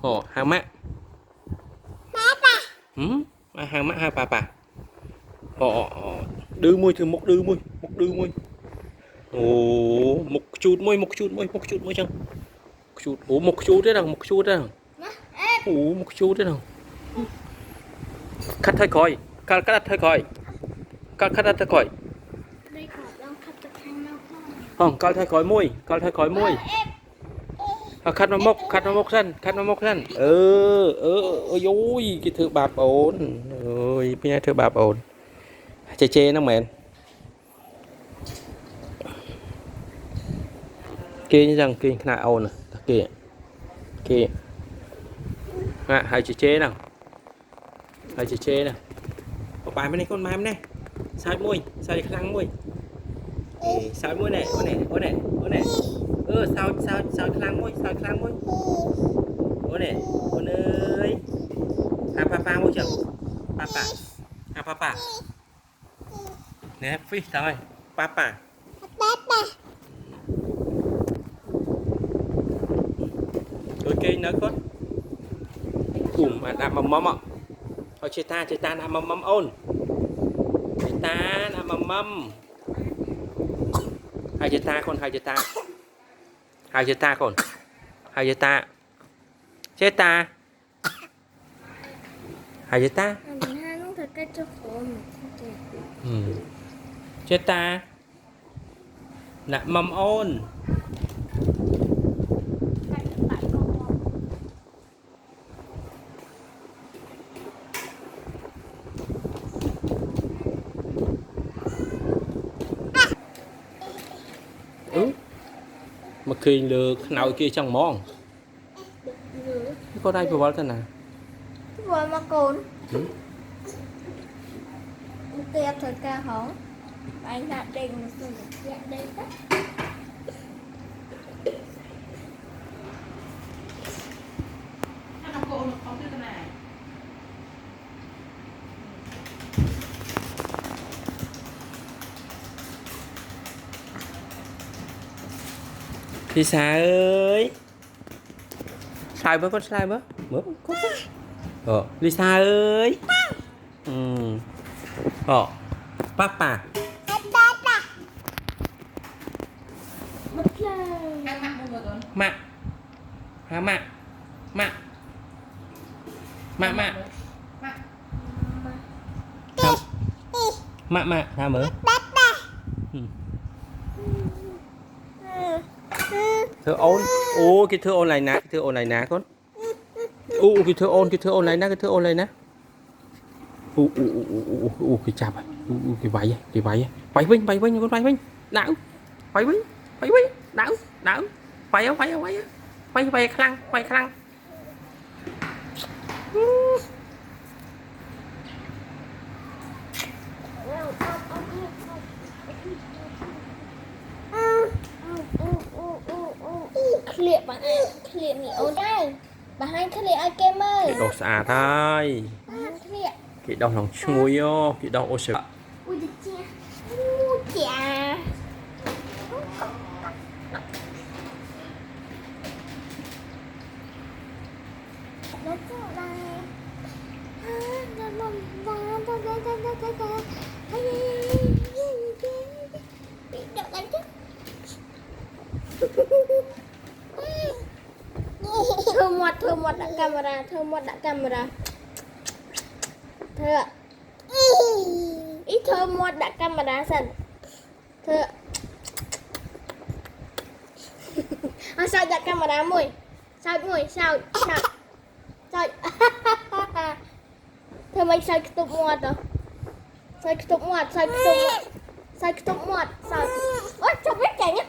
Ồ, hàng mạ. Hàng mạ hai bà. Ồ, đưa môi thử một đưa môi. Ồ, một chút môi chăng. Chút, ủa một chút đấy đâu, Ủa một chút đấy đâu. Cắt hơi coi, cắt hơi coi. Cắt hơi coi. Không, cắt hơi coi môi. Cắt nó mốc sân. Ôi, cái thứ bạp ổn. Ôi, bây thứ bạp ổn. Chê nó mền. Kia như rằng kia khả ổn à. Kia. Hai chê nào. Có bài bên này con bài bên này. Sai môi, sai khăn môi. Sai môi này. Sao khăn môi. Con ơi. Papa môi chậm. Papa. Nè, phi rồi. Papa. Ok nữa con. Cùng mà đạp mầm ạ. Thôi chơi ta đạp mầm ôn. Ta đạp mầm. Hai chơi ta con. Chết ta. Hai chơi ta. Chết ta. Nạ mầm ôn. Mà khi lừa nào kia trong món. Có đây vừa vào cái nào. Vừa mà cồn. Kẹp thật ca hổ. Anh đã đền một sự dạng đây đó. Lisa ơi. Sai bớt con sai bớt. Lisa ơi. Papa. Mạ. Sao mở? Thưa ôn. Cái thưa ôn này nè con. Cái thưa ôn này nè. Cái chạp à. Cái váy. Váy vinh con váy vinh. Đảo. Váy vinh. Đảo. Váy khăn. Khliệ bạn ơi, khliệ nghỉ ôn đây. Bà hai khliệ ai kem ơi. Cái đồ xả thôi. Bà hai khliệ. Cái đồ lòng chui vô, cái đồ ô sữa. Ui chà. Thơ một đã camera. Thơ ít thơ một đã camera sẵn. Thơ sao đặt camera mùi. Sao thơ mấy sao cái tục một đó. Sao cái tục một. Sao ôi, chồng biết chảy nhá.